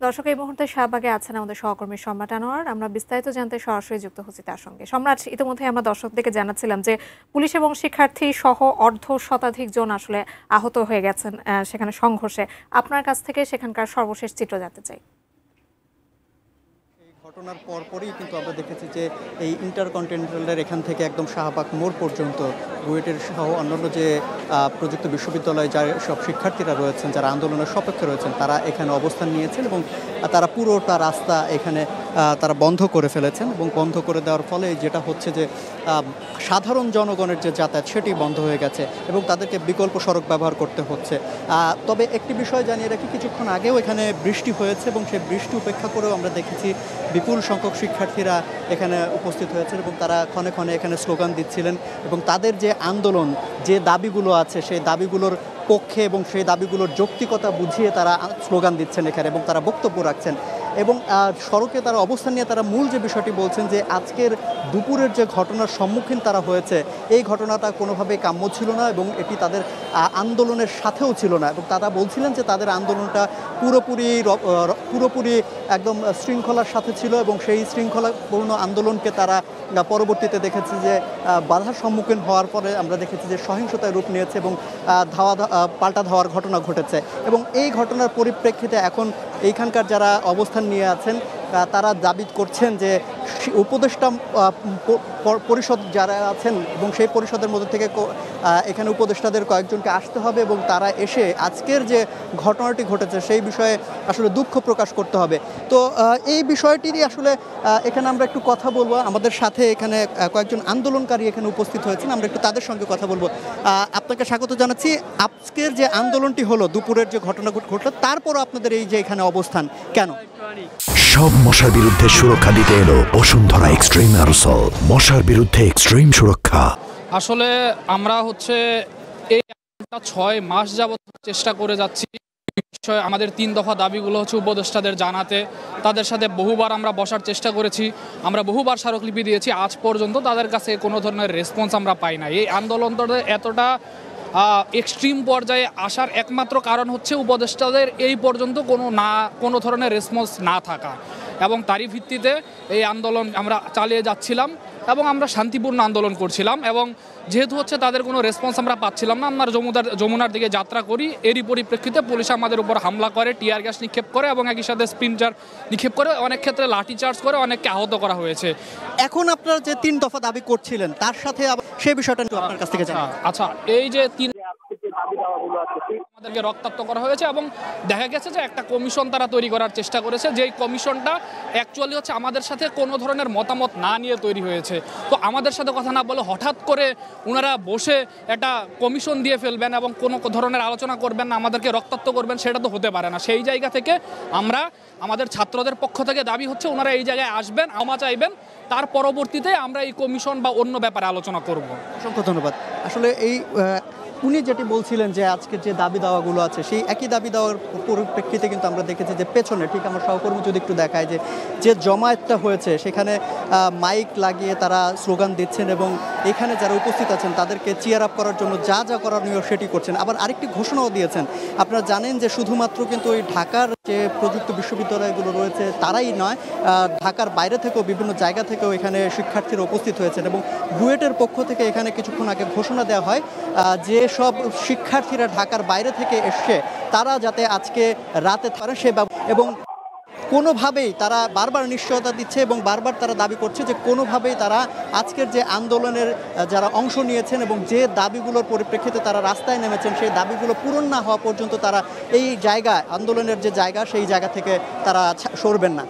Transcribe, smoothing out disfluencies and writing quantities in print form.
দর্শক এই মুহূর্তে শাহবাগে আছেন আমাদের সহকর্মী সম্রাট আনোয়ার। আমরা বিস্তারিত জানতে সরাসরি যুক্ত হচ্ছি তার সঙ্গে। সম্রাট, ইতিমধ্যে আমরা দর্শকদেরকে জানাচ্ছিলাম যে পুলিশ এবং শিক্ষার্থী সহ অর্ধ শতাধিক জন আসলে আহত হয়ে গেছেন সেখানে সংঘর্ষে। আপনার কাছ থেকে সেখানকার সর্বশেষ চিত্র জানতে চাই। ঘটনার পরপরই কিন্তু আমরা দেখেছি যে এই ইন্টারকন্টিনেন্টালের এখান থেকে একদম শাহবাগ মোড় পর্যন্ত বুয়েটের সহ অন্যান্য যে প্রযুক্ত বিশ্ববিদ্যালয়ে যার সব শিক্ষার্থীরা রয়েছেন, যারা আন্দোলনের সপক্ষে রয়েছেন, তারা এখানে অবস্থান নিয়েছেন এবং তারা পুরোটা রাস্তা এখানে তারা বন্ধ করে ফেলেছেন। এবং বন্ধ করে দেওয়ার ফলে যেটা হচ্ছে যে সাধারণ জনগণের যে যাতায়াত সেটি বন্ধ হয়ে গেছে এবং তাদেরকে বিকল্প সড়ক ব্যবহার করতে হচ্ছে। তবে একটি বিষয় জানিয়ে রাখি, কিছুক্ষণ আগেও এখানে বৃষ্টি হয়েছে এবং সেই বৃষ্টি উপেক্ষা করেও আমরা দেখেছি বিপুল সংখ্যক শিক্ষার্থীরা এখানে উপস্থিত হয়েছেন এবং তারা ক্ষণে ক্ষণে এখানে স্লোগান দিচ্ছিলেন এবং তাদের যে আন্দোলন, যে দাবিগুলো আছে সেই দাবিগুলোর পক্ষে এবং সেই দাবিগুলোর যৌক্তিকতা বুঝিয়ে তারা স্লোগান দিচ্ছেন এখানে এবং তারা বক্তব্য রাখছেন। এবং সড়কে তারা অবস্থান নিয়ে তারা মূল যে বিষয়টি বলছেন যে আজকের দুপুরের যে ঘটনার সম্মুখীন তারা হয়েছে, এই ঘটনাটা কোনোভাবেই কাম্য ছিল না এবং এটি তাদের আন্দোলনের সাথেও ছিল না। এবং তারা বলছিলেন যে তাদের আন্দোলনটা পুরোপুরি একদম শৃঙ্খলার সাথে ছিল এবং সেই শৃঙ্খলাপূর্ণ আন্দোলনকে তারা পরবর্তীতে দেখেছি যে বাধার সম্মুখীন হওয়ার পরে আমরা দেখেছি যে সহিংসতায় রূপ নিয়েছে এবং পাল্টা ধাওয়ার ঘটনা ঘটেছে। এবং এই ঘটনার পরিপ্রেক্ষিতে এখন এইখানকার যারা অবস্থান নিয়ে আছেন তারা দাবি করছেন যে উপদেষ্টা পরিষদ যারা আছেন এবং সেই পরিষদের মধ্যে থেকে এখানে উপদেষ্টাদের কয়েকজনকে আসতে হবে এবং তারা এসে আজকের যে ঘটনাটি ঘটেছে সেই বিষয়ে আসলে দুঃখ প্রকাশ করতে হবে। তো এই বিষয়টিরই আসলে এখানে আমরা একটু কথা বলবো। আমাদের সাথে এখানে কয়েকজন আন্দোলনকারী এখানে উপস্থিত হয়েছেন, আমরা একটু তাদের সঙ্গে কথা বলবো। আপনাকে স্বাগত জানাচ্ছি। আজকের যে আন্দোলনটি হলো, দুপুরের যে ঘটনা ঘটলো, তারপরও আপনাদের এই যে এখানে অবস্থান কেন? সব মশার বিরুদ্ধে সুরক্ষা দিতে এলো বসুন্ধরা এক্সট্রিম অ্যারোসল, মশার বিরুদ্ধে এক্সট্রিম সুরক্ষা। আসলে আমরা এই 6 মাস যাবত চেষ্টা করে যাচ্ছি। আমাদের 3 দফা দাবিগুলো উপদেষ্টাদের জানাতে, তাদের সাথে বহুবার আমরা বসার চেষ্টা করেছি, আমরা বহুবার স্মারকলিপি দিয়েছি। আজ পর্যন্ত তাদের কাছে কোনো ধরনের রেসপন্স আমরা পাই না। এই আন্দোলনটা এতটা এক্সট্রিম পর্যায়ে আসার একমাত্র কারণ হচ্ছে উপদেষ্টাদের এই পর্যন্ত কোনো ধরনের রেসপন্স না থাকা, এবং তারই ভিত্তিতে এই আন্দোলন আমরা চালিয়ে যাচ্ছিলাম এবং আমরা শান্তিপূর্ণ আন্দোলন করছিলাম। এবং যেহেতু তাদের কোনো রেসপন্স আমরা পাচ্ছিলাম না, আমরা যমুনার দিকে যাত্রা করি। এরই পরিপ্রেক্ষিতে পুলিশ আমাদের উপর হামলা করে, টিয়ার গ্যাস নিক্ষেপ করে এবং একই সাথে স্প্রিন্টার নিক্ষেপ করে, অনেক ক্ষেত্রে লাঠিচার্জ করে অনেককে আহত করা হয়েছে। এখন আপনারা যে 3 দফা দাবি করছিলেন তার সাথে সেই বিষয়টা আপনার কাছ থেকে জানাই। আচ্ছা, এই যে আমাদেরকে রক্তাক্ত করা হয়েছে এবং দেখা গেছে যে একটা কমিশন তারা তৈরি করার চেষ্টা করেছে, যেই কমিশনটা অ্যাকচুয়ালি আমাদের সাথে কোনো ধরনের মতামত না নিয়ে তৈরি হয়েছে। তো আমাদের সাথে কথা না বলে হঠাৎ করে ওনারা বসে একটা কমিশন দিয়ে ফেলবেন এবং কোনো ধরনের আলোচনা করবেন না, আমাদেরকে রক্তাক্ত করবেন, সেটা তো হতে পারে না। সেই জায়গা থেকে আমাদের ছাত্রদের পক্ষ থেকে দাবি হচ্ছে ওনারা এই জায়গায় আসবেন, ক্ষমা চাইবেন, তার পরবর্তীতে আমরা এই কমিশন বা অন্য ব্যাপারে আলোচনা করব। অসংখ্য ধন্যবাদ। আসলে উনি যেটি বলছিলেন যে আজকে যে দাবি দাওয়াগুলো আছে সেই একই দাবি দেওয়ার পরিপ্রেক্ষিতে কিন্তু আমরা দেখেছি যে পেছনে ঠিক আমার সহকর্মী যদি একটু দেখায় যে জমায়েতটা হয়েছে সেখানে মাইক লাগিয়ে তারা স্লোগান দিচ্ছেন এবং এখানে যারা উপস্থিত আছেন তাদেরকে চিয়ার আপ করার জন্য যা যা করণীয় সেটি করছেন। আবার আরেকটি ঘোষণাও দিয়েছেন। আপনারা জানেন যে শুধুমাত্র কিন্তু ওই ঢাকার যে প্রযুক্ত বিশ্ববিদ্যালয়গুলো রয়েছে তারাই নয়, ঢাকার বাইরে থেকেও বিভিন্ন জায়গা থেকেও এখানে শিক্ষার্থীরা উপস্থিত হয়েছেন এবং বুয়েটের পক্ষ থেকে এখানে কিছুক্ষণ আগে ঘোষণা দেওয়া হয় যে সব শিক্ষার্থীরা ঢাকার বাইরে থেকে এসে তারা যাতে আজকে রাতে পারে এবং কোনোভাবেই তারা বারবার নিশ্চয়তা দিচ্ছে এবং বারবার তারা দাবি করছে যে কোনোভাবেই তারা আজকের যে আন্দোলনের যারা অংশ নিয়েছেন এবং যে দাবিগুলোর পরিপ্রেক্ষিতে তারা রাস্তায় নেমেছেন সেই দাবিগুলো পূরণ না হওয়া পর্যন্ত তারা এই জায়গায় আন্দোলনের যে জায়গা সেই জায়গা থেকে তারা সরবেন না।